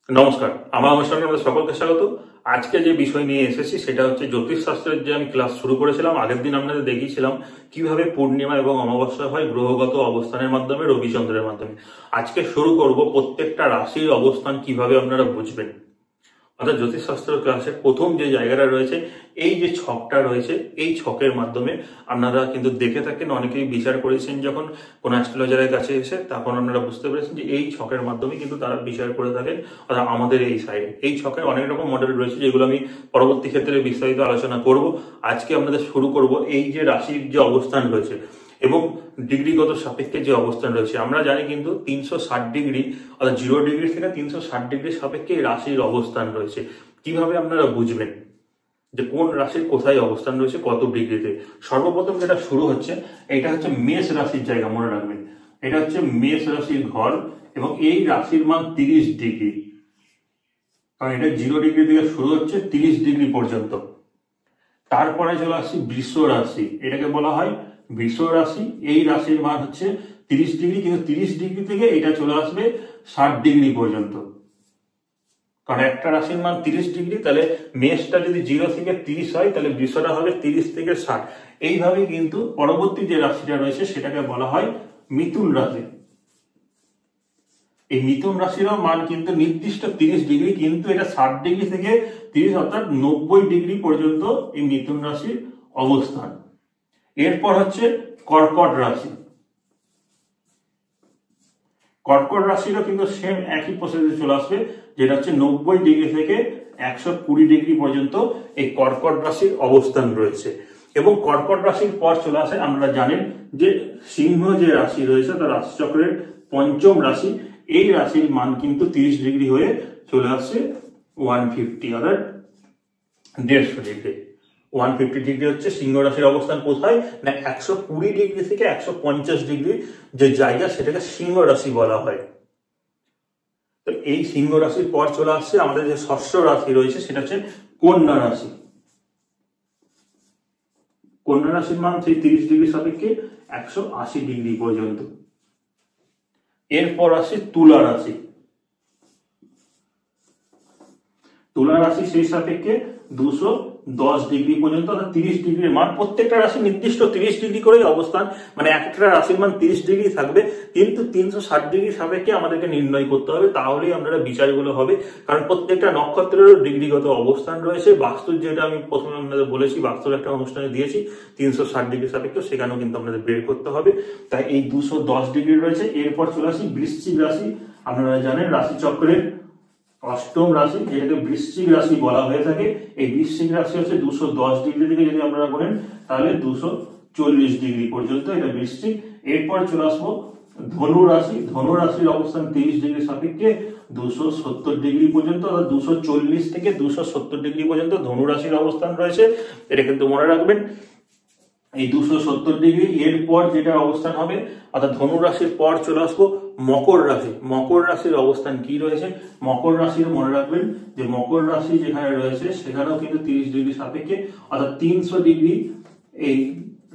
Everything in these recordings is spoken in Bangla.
নমস্কার, আমার অনুষ্ঠানে আপনাদের সকলকে স্বাগত। আজকে যে বিষয় নিয়ে এসেছি সেটা হচ্ছে জ্যোতিষশাস্ত্রের যে আমি ক্লাস শুরু করেছিলাম। আগের দিন আপনাদের দেখিয়েছিলাম কিভাবে পূর্ণিমা এবং অমাবস্যা হয় গ্রহগত অবস্থানের মাধ্যমে, রবিচন্দ্রের মাধ্যমে। আজকে শুরু করব প্রত্যেকটা রাশির অবস্থান কিভাবে আপনারা বুঝবেন। অর্থাৎ জ্যোতিষশাস্ত্র ক্লাসের প্রথম যে জায়গাটা রয়েছে, এই যে ছকটা রয়েছে, এই ছকের মাধ্যমে আপনারা কিন্তু দেখে থাকেন, অনেকেই বিচার করেছেন যখন কোন অ্যাস্ট্রোলজারের কাছে এসে, তখন আপনারা বুঝতে পেরেছেন যে এই ছকের মাধ্যমে কিন্তু তারা বিচার করে থাকেন। অর্থাৎ আমাদের এই সাইডে এই ছকের অনেক রকম মডেল রয়েছে, যেগুলো আমি পরবর্তী ক্ষেত্রে বিস্তারিত আলোচনা করব। আজকে আপনাদের শুরু করব এই যে রাশির যে অবস্থান রয়েছে এবং ডিগ্রিগত সাপেক্ষে যে অবস্থান রয়েছে। আমরা জানি কিন্তু 360 ডিগ্রি, অর্থাৎ 0 ডিগ্রি থেকে 360 ডিগ্রি সাপেক্ষে রাশির অবস্থান রয়েছে। কিভাবে আপনারা বুঝবেন যে কোন রাশির কোথায় অবস্থান রয়েছে, কত ডিগ্রিতে? সর্বপ্রথম যেটা শুরু হচ্ছে, এটা হচ্ছে মেষ রাশির জায়গা, মনে রাখবেন। এটা হচ্ছে মেষ রাশির ঘর এবং এই রাশির মান 30 ডিগ্রি, কারণ এটা 0 ডিগ্রি থেকে শুরু হচ্ছে 30 ডিগ্রি পর্যন্ত। তারপরে চলে আসছি বৃষ রাশি, এটাকে বলা হয় বৃষ রাশি। এই রাশির মান হচ্ছে 30 ডিগ্রি, কিন্তু 30 ডিগ্রি থেকে এটা চলে আসবে 60 ডিগ্রি পর্যন্ত। কারণ একটা রাশির মান 30 ডিগ্রি, তাহলে মেষটা যদি 0 থেকে 30 হয়, তাহলে বৃষটা হবে 30 থেকে 60। এইভাবে কিন্তু পরবর্তী যে রাশিটা রয়েছে সেটাকে বলা হয় মিথুন রাশি। এই মিথুন রাশিরও মান কিন্তু নির্দিষ্ট 30 ডিগ্রি, কিন্তু এটা 60 ডিগ্রি থেকে 30, অর্থাৎ 90 ডিগ্রি পর্যন্ত এই মিথুন রাশির অবস্থান। এরপর হচ্ছে কর্কট রাশি। কর্কট রাশিরও কিন্তু সেম একই প্রসেসে চলে আসবে, যেটা হচ্ছে 90 ডিগ্রি থেকে 120 ডিগ্রি পর্যন্ত এই কর্কট রাশির অবস্থান রয়েছে। এবং কর্কট রাশির পর চলে আসে, আপনারা জানেন যে সিংহ যে রাশি রয়েছে তার রাশিচক্রের পঞ্চম রাশি। এই রাশির মান কিন্তু 30 ডিগ্রি হয়ে চলে আসছে 150, অর্থাৎ 150 ডিগ্রি। 150 ডিগ্রি হচ্ছে সিংহ রাশির অবস্থান। কোথায় না, 120 ডিগ্রি থেকে 150 ডিগ্রি যে জায়গা, সেটাকে সিংহ রাশি বলা হয়। তো এই সিংহ রাশির পর চলে আসছে আমাদের যে ষষ্ঠ রাশি রয়েছে, সেটা হচ্ছে কন্যা রাশি। কন্যা রাশির মান সেই 30 ডিগ্রি সাপেক্ষে 180 ডিগ্রি পর্যন্ত। এরপর আসে তুলা রাশি। তুলা রাশি সেই সাপেক্ষে 210 ডিগ্রি পর্যন্ত, অর্থাৎ 30 ডিগ্রির মান। প্রত্যেকটা রাশি নির্দিষ্ট 30 ডিগ্রি করেই অবস্থান, মানে একটা রাশির মান 30 ডিগ্রি থাকবে, কিন্তু 360 ডিগ্রি সাপেক্ষে আমাদেরকে নির্ণয় করতে হবে, তাহলেই আপনারা বিচারগুলো হবে। কারণ প্রত্যেকটা নক্ষত্রেরও ডিগ্রিগত অবস্থান রয়েছে। বাস্তুর যেটা আমি প্রথমে আপনাদের বলেছি, বাস্তুর একটা অনুষ্ঠানে দিয়েছি 360 ডিগ্রি সাপেক্ষে, সেখানেও কিন্তু আপনাদের বের করতে হবে। তাই এই 210 ডিগ্রি রয়েছে। এরপর চলে আসি বৃশ্চিক রাশি। আপনারা জানেন রাশিচক্রের অষ্টম রাশি, যেটাকে বৃশ্চিক রাশি বলা হয়ে থাকে। এই বৃশ্চিক রাশি হচ্ছে 210 ডিগ্রি থেকে যদি আপনারা করেন, তাহলে 240 ডিগ্রি পর্যন্ত এটা বৃশ্চিক। এরপর চলে আসবো ধনু রাশি। ধনু রাশির অবস্থান 30 ডিগ্রি সাপেক্ষে 270 ডিগ্রি পর্যন্ত, অর্থাৎ 240 থেকে 270 ডিগ্রি পর্যন্ত ধনু রাশির অবস্থান রয়েছে। এটা কিন্তু মনে রাখবেন, এই 270 ডিগ্রি। এরপর যেটা অবস্থান হবে, অর্থাৎ ধনু রাশির পর চলে আসবো মকর রাশি। মকর রাশির অবস্থান কি রয়েছে? মকর রাশির মনে রাখবেন যে মকর রাশি যেখানে রয়েছে সেখানেও কিন্তু 30 ডিগ্রি সাপেক্ষে, অর্থাৎ 300 ডিগ্রি এই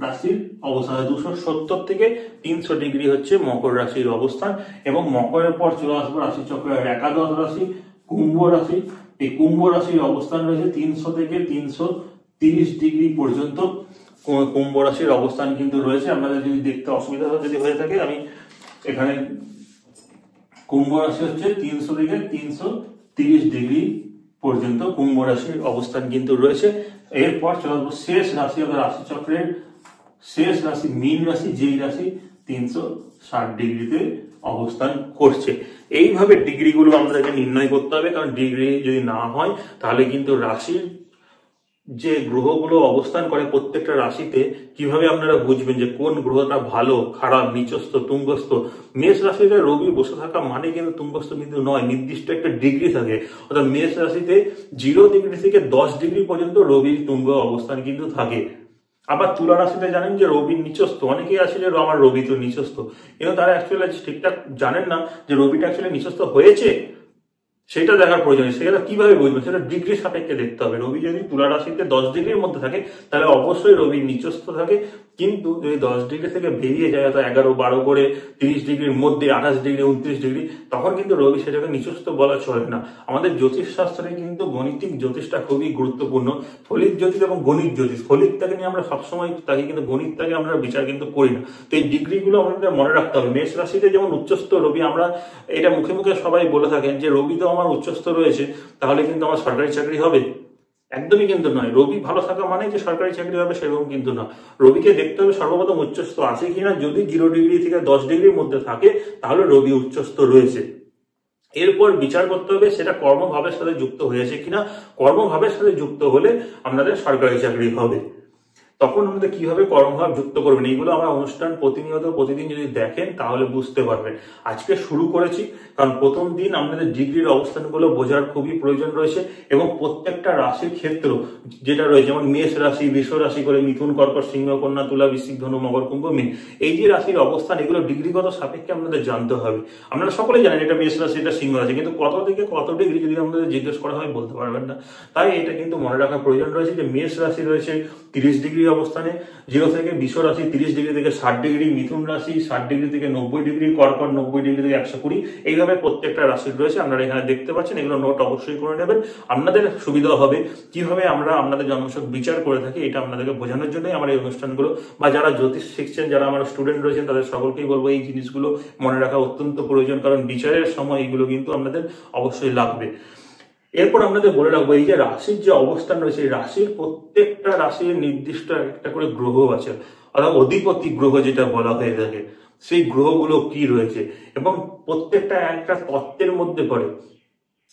রাশির অবস্থান। 270 থেকে 300 ডিগ্রি হচ্ছে মকর রাশির অবস্থান। এবং মকরের পর চলে আসবো রাশিচক্রের একাদশ রাশি, কুম্ভ রাশি। এই কুম্ভ রাশির অবস্থান রয়েছে 300 থেকে 330 ডিগ্রি পর্যন্ত কুম্ভ রাশির অবস্থান কিন্তু রয়েছে। আপনাদের যদি দেখতে অসুবিধা যদি হয়ে থাকে, আমি এখানে কুম্ভ রাশি হচ্ছে 300 থেকে 330 ডিগ্রি পর্যন্ত কুম্ভ রাশির অবস্থান কিন্তু রয়েছে। এরপর চলে আসবো শেষ রাশি, রাশিচক্রের শেষ রাশি মীন রাশি, যেই রাশি 360 ডিগ্রিতে অবস্থান করছে। এইভাবে ডিগ্রিগুলো আমাদেরকে নির্ণয় করতে হবে, কারণ ডিগ্রি যদি না হয় তাহলে কিন্তু রাশির যে গ্রহগুলো অবস্থান করে প্রত্যেকটা রাশিতে, কিভাবে আপনারা বুঝবেন যে কোন গ্রহটা ভালো, খারাপ, নিচস্থ, তুঙ্গস্থ? মেষ রাশিতে রবি বসে থাকা মানে কিন্তু তুঙ্গস্থ কিন্তু নয়, নির্দিষ্ট একটা ডিগ্রি থাকে। অর্থাৎ মেষ রাশিতে 0 ডিগ্রি থেকে 10 ডিগ্রি পর্যন্ত রবির তুঙ্গ অবস্থান কিন্তু থাকে। আবার তুলা রাশিতে জানেন যে রবির নিচস্থ। অনেকেই আছে যে আমার রবি তো নিচস্থ, কিন্তু তারা অ্যাকচুয়ালি ঠিকঠাক জানেন না যে রবিটা অ্যাকচুয়ালি নিচস্থ হয়েছে। সেটা দেখার প্রয়োজন, সেটা কিভাবে বুঝবেন? সেটা ডিগ্রি সাপেক্ষে দেখতে হবে। রবি যদি তুলা রাশিতে 10 ডিগ্রির মধ্যে থাকে, তাহলে অবশ্যই রবি নিচস্থ থাকে। কিন্তু যদি 10 ডিগ্রি থেকে বেরিয়ে যায়, অর্থাৎ 11-12 করে 30 ডিগ্রির মধ্যে 28 ডিগ্রি 29 ডিগ্রি, তখন কিন্তু রবি সেটাকে নিচস্থ বলা চলে না। আমাদের জ্যোতিষ শাস্ত্রে কিন্তু গণিতিক জ্যোতিষটা খুবই গুরুত্বপূর্ণ। ফলিক জ্যোতিষ এবং গণিত জ্যোতিষ, ফলিকটাকে নিয়ে আমরা সবসময় থাকি, কিন্তু গণিতটাকে আমরা বিচার কিন্তু করি না। তো এই ডিগ্রিগুলো আমাদের মনে রাখতে হবে। মেষ রাশিতে যেমন উচ্চস্থ রবি, আমরা এটা মুখে মুখে সবাই বলে থাকেন যে রবি তো আমার উচ্চস্থ রয়েছে, তাহলে কিন্তু আমার সরকারি চাকরি হবে। একদমই কিন্তু নয়। রবি ভালো থাকা মানে যে সরকারি চাকরি হবে সেরকম কিন্তু না। রবিকে দেখতে হবে সর্বপ্রথম উচ্চস্থ আছে কিনা। যদি 0 ডিগ্রি থেকে 10 ডিগ্রির মধ্যে থাকে তাহলে রবি উচ্চস্থ রয়েছে। এরপর বিচার করতে হবে সেটা কর্মভাবের সাথে যুক্ত হয়েছে কিনা। কর্মভাবের সাথে যুক্ত হলে আপনাদের সরকারি চাকরি হবে। তখন আমাদের কিভাবে কর্মভাব যুক্ত করবেন, এইগুলো আমরা অনুষ্ঠান প্রতিনিয়ত প্রতিদিন যদি দেখেন তাহলে বুঝতে পারবেন। আজকে শুরু করেছি কারণ প্রথম দিন আপনাদের ডিগ্রির অবস্থানগুলো বোঝার খুবই প্রয়োজন রয়েছে, এবং প্রত্যেকটা রাশির ক্ষেত্র যেটা রয়েছে, যেমন মেষ রাশি, বৃষ রাশি করে মিথুন, কর্কট, সিংহ, কন্যা, তুলা, বৃশ্চিক, ধনু, মকর, কুম্ভ, মীন, এই যে রাশির অবস্থান এগুলো ডিগ্রিগত সাপেক্ষে আপনাদের জানতে হবে। আপনারা সকলেই জানেন এটা মেষ রাশি, এটা সিংহ রাশি, কিন্তু কত থেকে কত ডিগ্রি যদি আপনাদের জিজ্ঞেস করা হয় বলতে পারবেন না। তাই এটা কিন্তু মনে রাখার প্রয়োজন রয়েছে যে মেষ রাশি রয়েছে 30 ডিগ্রি অবস্থানে, 0 থেকে বৃষ রাশি 30 ডিগ্রি থেকে 60 ডিগ্রি, মিথুন রাশি 60 ডিগ্রি থেকে 90 ডিগ্রি, কর্কট 90 ডিগ্রি থেকে 120, এইভাবে প্রত্যেকটা রাশির রয়েছে। আপনারা এখানে দেখতে পাচ্ছেন, এগুলো নোট অবশ্যই করে নেবেন। আপনাদের সুবিধা হবে কিভাবে আমরা আপনাদের জন্মছক বিচার করে থাকি, এটা আপনাদেরকে বোঝানোর জন্যই আমার এই অনুষ্ঠানগুলো। বা যারা জ্যোতিষ শিখছেন, যারা আমার স্টুডেন্ট রয়েছেন, তাদের সকলকেই বলবো এই জিনিসগুলো মনে রাখা অত্যন্ত প্রয়োজন, কারণ বিচারের সময় এইগুলো কিন্তু আপনাদের অবশ্যই লাগবে। এরপর আপনাদের বলে রাখবো এই যে রাশির যে অবস্থান রয়েছে, এই রাশির প্রত্যেকটা রাশির নির্দিষ্ট একটা করে গ্রহ আছে, অর্থাৎ অধিপতি গ্রহ যেটা বলা হয়ে থাকে, সেই গ্রহগুলো কি রয়েছে এবং প্রত্যেকটা একটা তত্ত্বের মধ্যে পড়ে।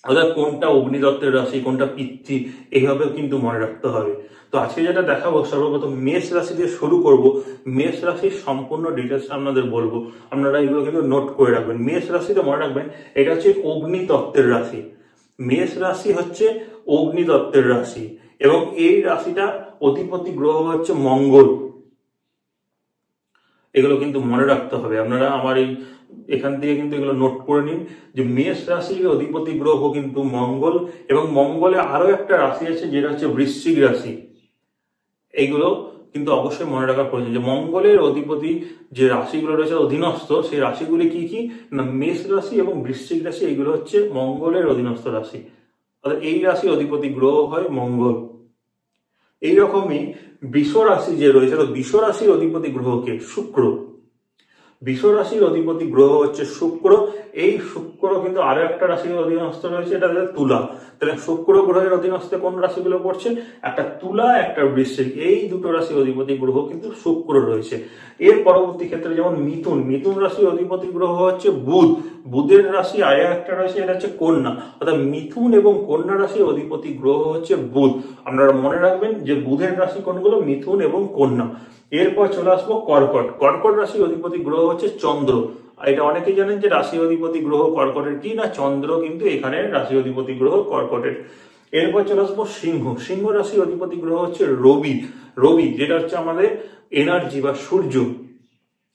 অর্থাৎ কোনটা অগ্নিতত্ত্বের রাশি, কোনটা পৃথ্বী, এইভাবে কিন্তু মনে রাখতে হবে। তো আজকে যেটা দেখাবো, সর্বপ্রথম মেষ রাশি দিয়ে শুরু করব। মেষ রাশির সম্পূর্ণ ডিটেলস আপনাদের বলবো, আপনারা এগুলো কিন্তু নোট করে রাখবেন। মেষ রাশিতে মনে রাখবেন এটা হচ্ছে অগ্নিতত্ত্বের রাশি। মেষ রাশি হচ্ছে অগ্নিতত্ত্বের রাশি, এবং এই রাশিটা অধিপতি গ্রহ হচ্ছে মঙ্গল। এগুলো কিন্তু মনে রাখতে হবে। আপনারা আমার এই এখান থেকে কিন্তু এগুলো নোট করে নিন যে মেষ রাশির অধিপতি গ্রহ কিন্তু মঙ্গল, এবং মঙ্গলে আরো একটা রাশি আছে যেটা হচ্ছে বৃশ্চিক রাশি। এইগুলো কিন্তু অবশ্যই মনে রাখার প্রয়োজন যে মঙ্গলের অধিপতি যে রাশিগুলো রয়েছে অধীনস্থ, সেই রাশিগুলি কি কি না, মেষ রাশি এবং বৃশ্চিক রাশি, এইগুলো হচ্ছে মঙ্গলের অধীনস্থ রাশি। অর্থাৎ এই রাশির অধিপতি গ্রহ হয় মঙ্গল। এইরকমই বৃষ রাশি যে রয়েছে, বৃষ রাশির অধিপতি গ্রহকে শুক্র। বৃষ রাশির অধিপতি গ্রহ হচ্ছে শুক্র। এই শুক্র কিন্তু আরো একটা রাশির অধীনস্থ রয়েছে, এটা তুলা। তাহলে শুক্র গ্রহের অধীনস্থে কোন রাশিগুলো পড়ছে, একটা তুলা, একটা বৃশ্চিক, এই দুটো রাশির অধিপতি গ্রহ কিন্তু শুক্র রয়েছে। এর পরবর্তী ক্ষেত্রে যেমন মিথুন, মিথুন রাশির অধিপতি গ্রহ হচ্ছে বুধ। বুধের রাশি আরো একটা রাশি, এটা হচ্ছে কন্যা। অর্থাৎ মিথুন এবং কন্যা রাশির অধিপতি গ্রহ হচ্ছে বুধ। আপনারা মনে রাখবেন যে বুধের রাশি কোনগুলো, মিথুন এবং কন্যা। এরপর চলে আসবো কর্কট। কর্কট রাশির অধিপতি গ্রহ হচ্ছে চন্দ্র। এটা অনেকেই জানেন যে রাশি অধিপতি গ্রহ কর্কটের কি না, চন্দ্র কিন্তু এখানে রাশি অধিপতি গ্রহ কর্কটের। এরপর চলে আসবো সিংহ। সিংহ রাশির অধিপতি গ্রহ হচ্ছে রবি। রবি যেটা হচ্ছে আমাদের এনার্জি বা সূর্য,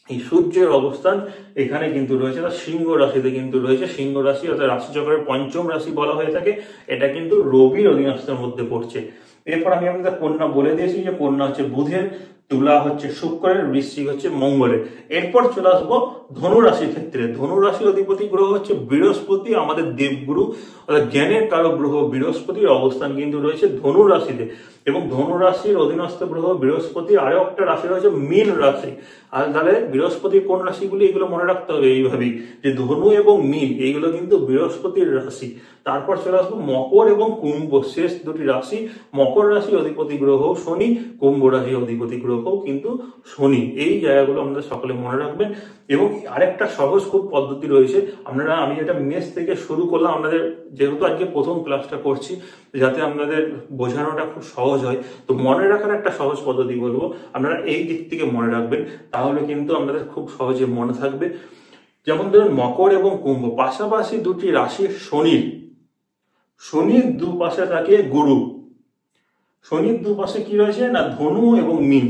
এই সূর্যের অবস্থান এখানে কিন্তু রয়েছে, সিংহ রাশিতে কিন্তু রয়েছে। সিংহ রাশি অর্থাৎ রাশিচক্রের পঞ্চম রাশি বলা হয়ে থাকে, এটা কিন্তু রবির অধীনস্থের মধ্যে পড়ছে। এরপর আমি আপনাদের কন্যা বলে দিয়েছি যে কন্যা হচ্ছে বুধের, তুলা হচ্ছে শুক্রের, বৃশ্চিক হচ্ছে মঙ্গলের। এরপর চলে আসবো ধনু রাশির ক্ষেত্রে। ধনু রাশির অধিপতি গ্রহ হচ্ছে বৃহস্পতি, আমাদের দেবগুরু অর্থাৎ জ্ঞানের কারক গ্রহ বৃহস্পতির অবস্থান কিন্তু রয়েছে ধনু রাশিতে। এবং ধনু রাশির অধীনস্থ গ্রহ বৃহস্পতি আরো একটা রাশি রয়েছে মীন রাশি। আর তাহলে বৃহস্পতির কোন রাশিগুলি, এগুলো মনে রাখতে হবে এইভাবেই যে ধনু এবং মীন এইগুলো কিন্তু বৃহস্পতির রাশি। তারপর চলে আসবো মকর এবং কুম্ভ, শেষ দুটি রাশি। মকর রাশির অধিপতি গ্রহ শনি, কুম্ভ রাশির অধিপতি গ্রহ কিন্তু শনি। এই জায়গাগুলো আমাদের সকলে মনে রাখবেন। এবং আরেকটা সহজ খুব পদ্ধতি রয়েছে, আপনারা, আমি যেটা মেষ থেকে শুরু করলাম, আপনাদের যেহেতু আজকে প্রথম ক্লাসটা করছি যাতে আপনাদের বোঝানোটা খুব সহজ হয়, তো মনে রাখার একটা সহজ পদ্ধতি বলবো, আপনারা এই দিক থেকে মনে রাখবেন, তাহলে কিন্তু আপনাদের খুব সহজে মনে থাকবে। যেমন ধরুন মকর এবং কুম্ভ পাশাপাশি দুটি রাশি শনির, শনির দুপাশে থাকে গুরু, শনির দুপাশে কি রয়েছে না ধনু এবং মীন,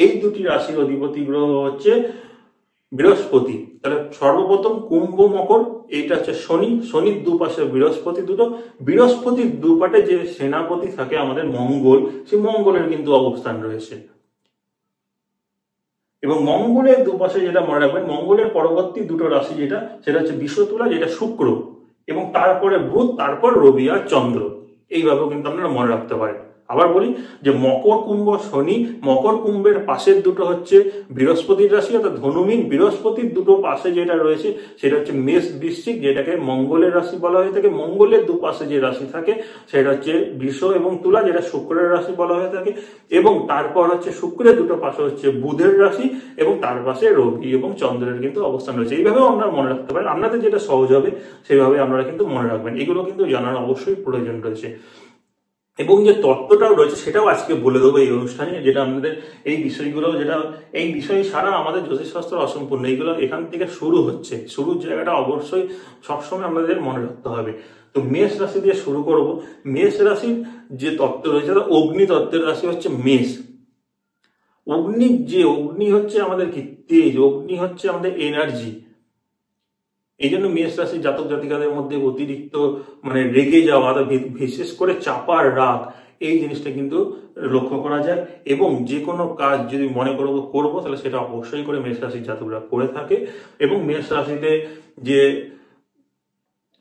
এই দুটি রাশির অধিপতি গ্রহ হচ্ছে বৃহস্পতি। তাহলে সর্বপ্রথম কুম্ভ মকর, এইটা হচ্ছে শনি, শনির দুপাশে বৃহস্পতি দুটো, বৃহস্পতির দুপাটে যে সেনাপতি থাকে আমাদের মঙ্গল, সেই মঙ্গলের কিন্তু অবস্থান রয়েছে। এবং মঙ্গলের দুপাশে যেটা মনে রাখবেন, মঙ্গলের পরবর্তী দুটো রাশি যেটা, সেটা হচ্ছে বিষতুলা, যেটা শুক্র, এবং তারপরে বুধ, তারপর রবি আর চন্দ্র। এইভাবেও কিন্তু আপনারা মনে রাখতে পারেন। আবার বলি যে মকর কুম্ভ শনি, মকর কুম্ভের পাশের দুটো হচ্ছে বৃহস্পতির রাশি, অর্থাৎ ধনুমিন বৃহস্পতির দুটো পাশে যেটা রয়েছে সেটা হচ্ছে মেষ বৃশ্চিক, যেটাকে মঙ্গলের রাশি বলা হয়ে থাকে। মঙ্গলের দুপাশে যে রাশি থাকে সেটা হচ্ছে বৃষ এবং তুলা, যেটা শুক্রের রাশি বলা হয়ে থাকে। এবং তারপর হচ্ছে শুক্রের দুটো পাশে হচ্ছে বুধের রাশি, এবং তার পাশে রবি এবং চন্দ্রের কিন্তু অবস্থান রয়েছে। এইভাবেও আপনারা মনে রাখতে পারেন, আপনাদের যেটা সহজ হবে সেইভাবে আপনারা কিন্তু মনে রাখবেন। এগুলো কিন্তু জানার অবশ্যই প্রয়োজন রয়েছে। এবং যে তত্ত্বটাও রয়েছে সেটাও আজকে বলে দেবো এই অনুষ্ঠানে, যেটা আমাদের এই বিষয়গুলো, যেটা এই বিষয় ছাড়া আমাদের জ্যোতিষশাস্ত্র অসম্পূর্ণ। এইগুলো এখান থেকে শুরু হচ্ছে, শুরুর জায়গাটা অবশ্যই সবসময় আমাদের মনে রাখতে হবে। তো মেষ রাশি দিয়ে শুরু করব। মেষ রাশির যে তত্ত্ব রয়েছে, অগ্নি তত্ত্বের রাশি হচ্ছে মেষ। অগ্নি হচ্ছে আমাদের কি তেজ, অগ্নি হচ্ছে আমাদের এনার্জি। এই জন্য মেষ রাশির জাতক জাতিকাদের মধ্যে অতিরিক্ত মানে রেগে যাওয়া, বিশেষ করে চাপার রাগ, এই জিনিসটা কিন্তু লক্ষ্য করা যায়। এবং যে কোনো কাজ যদি মনে করবো তাহলে সেটা অবশ্যই করে মেষ রাশির জাতকরা করে থাকে। এবং মেষ রাশিতে যে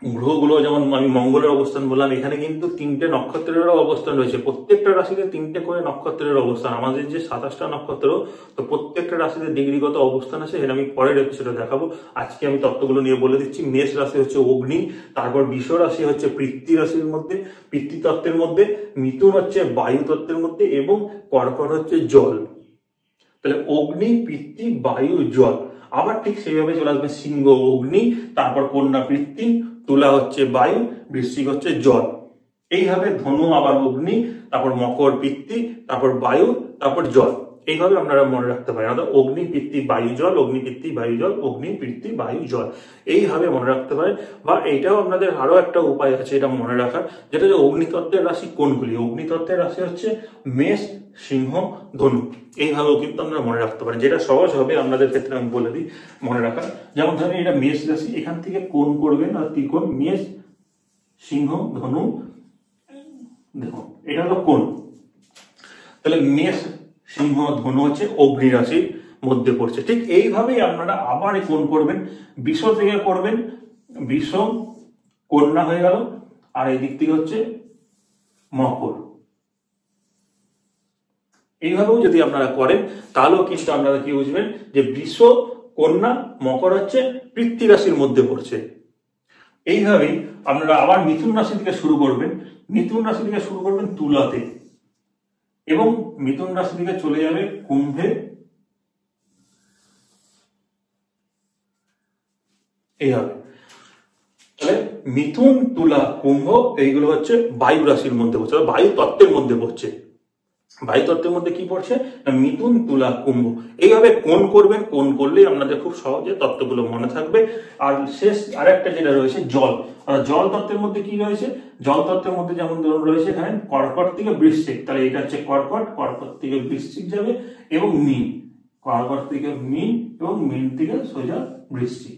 গ্রহগুলো, যেমন আমি মঙ্গলের অবস্থান বললাম, এখানে কিন্তু 3টে নক্ষত্রেরও অবস্থান রয়েছে। প্রত্যেকটা রাশিতে 3টে করে নক্ষত্রের অবস্থান। আমাদের যে 27টা নক্ষত্র, তো প্রত্যেকটা রাশিতে ডিগ্রিগত অবস্থান আছে, এটা আমি পরের এপিসোডে দেখাবো। আজকে আমি তত্ত্বগুলো নিয়ে বলে দিচ্ছি। মেষ রাশি হচ্ছে অগ্নি, তারপর বৃষ রাশি হচ্ছে পৃথ্বী রাশির মধ্যে, পৃথ্বী তত্ত্বের মধ্যে, মিথুন হচ্ছে বায়ু তত্ত্বের মধ্যে, এবং কর্কট হচ্ছে জল। তাহলে অগ্নি, পৃথ্বী, বায়ু, জল। আবার ঠিক সেইভাবে চলে আসবে সিংহ অগ্নি, তারপর কন্যা পৃথ্বী, তুলা হচ্ছে বায়ু, বৃশ্চিক হচ্ছে জল। এইভাবে ধনু আবার অগ্নি, তারপর মকর পৃথ্বী, তারপর বায়ু, তারপর জল। এইভাবে আপনারা মনে রাখতে পারেন, অর্থাৎ অগ্নি পৃথ্বী বায়ু জল, অগ্নি পৃথ্বী বায়ু জল, অগ্নি পৃথ্বী বায়ু জল, এইভাবে মনে রাখতে পারেন। বা এইটাও আপনাদের আরো একটা উপায় আছে এটা মনে রাখার, যেটা হচ্ছে অগ্নিতত্ত্বের রাশি কোনগুলি। অগ্নিতত্ত্বের রাশি হচ্ছে মেষ, সিংহ, ধনু। এইভাবেও কিন্তু আপনারা মনে রাখতে পারেন, যেটা সহজ হবে আপনাদের ক্ষেত্রে আমি বলে দিই মনে রাখার। যেমন ধরেন এটা মেষ রাশি, এখান থেকে কোণ করবেন আর ত্রিকোণ, মেষ, সিংহ, ধনু, দেখুন এটা হলো কোণ। তাহলে মেষ, সিংহ, ধনু হচ্ছে অগ্নি রাশির মধ্যে পড়ছে। ঠিক এইভাবেই আপনারা আবার কোণ করবেন, বৃষ থেকে করবেন, বৃষ কন্যা হয়ে গেল, আর এই দিক থেকে হচ্ছে মকর। এইভাবেও যদি আপনারা করেন তাহলেও কিন্তু আপনারা কি বুঝবেন যে বৃষ, কন্যা, মকর হচ্ছে পৃথ্বী রাশির মধ্যে পড়ছে। এইভাবেই আপনারা আবার মিথুন রাশি থেকে শুরু করবেন। মিথুন রাশি থেকে শুরু করবেন তুলাতে, এবং মিথুন রাশি থেকে চলে যাবে কুম্ভে, এইভাবে। তাহলে মিথুন, তুলা, কুম্ভ এইগুলো হচ্ছে বায়ু রাশির মধ্যে পড়ছে, বায়ু তত্ত্বের মধ্যে পড়ছে। বায়ু তত্ত্বের মধ্যে কি পড়ছে না মিথুন, তুলা, কুম্ভ। এইভাবে কোণ করবেন, কোণ করলেই আপনাদের খুব সহজে তত্ত্বগুলো মনে থাকবে। আর শেষ আরেকটা যেটা রয়েছে জল, জল তত্ত্বের মধ্যে কি রয়েছে, জল তত্ত্বের মধ্যে যেমন ধরুন রয়েছে এখানে কর্কট থেকে বৃশ্চিক, তাহলে এটা হচ্ছে কর্কট, কর্কট থেকে বৃশ্চিক যাবে, এবং মীন, কর্কট থেকে মীন, এবং মীন থেকে সোজা বৃশ্চিক।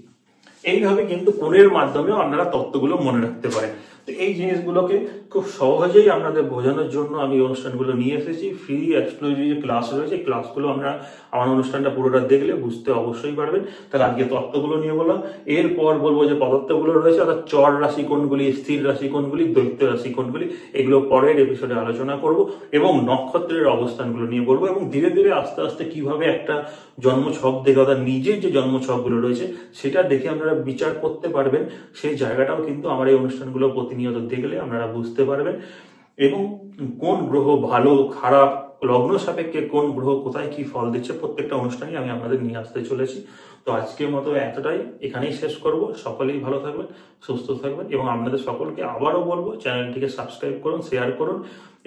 এইভাবে কিন্তু কোণের মাধ্যমেও আপনারা তত্ত্বগুলো মনে রাখতে পারেন। তো এই জিনিসগুলোকে খুব সহজেই আপনাদের বোঝানোর জন্য আমি অনুষ্ঠানগুলো নিয়ে এসেছি। ফ্রি এক্সক্লুসিভ যে ক্লাস রয়েছে, ক্লাসগুলো আমরা আমার অনুষ্ঠানটা পুরোটা দেখলে বুঝতে অবশ্যই পারবেন। তাহলে আজকে তত্ত্বগুলো নিয়ে বললাম, এরপর বলবো যে পদার্থগুলো রয়েছে, অর্থাৎ চর রাশি কোণগুলি, স্থির রাশি কোণগুলি, দৈত্য রাশি কোণগুলি, এগুলো পরের এপিসোডে আলোচনা করব। এবং নক্ষত্রের অবস্থানগুলো নিয়ে বলবো, এবং ধীরে ধীরে আস্তে আস্তে কিভাবে একটা জন্মছক দেখে, অর্থাৎ নিজের যে জন্মছকগুলো রয়েছে সেটা দেখে আপনারা বিচার করতে পারবেন, সেই জায়গাটাও কিন্তু আমার এই অনুষ্ঠানগুলো প্রতিনিয়ত দেখলে আপনারা বুঝতে পারবেন। এবং কোন গ্রহ ভালো খারাপ, লগ্ন সাপেক্ষে কোন গ্রহ কোথায় কি ফল দিচ্ছে, প্রত্যেকটা অনুষ্ঠানে আমি আপনাদের নিয়ে আসতে চলেছি। তো আজকের মতো এতটাই, এখানেই শেষ করব। সকলেই ভালো থাকবেন, সুস্থ থাকবেন, এবং আপনাদের সকলকে আবারও বলবো চ্যানেলটিকে সাবস্ক্রাইব করুন, শেয়ার করুন,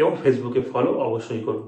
এবং ফেসবুকে ফলো অবশ্যই করুন।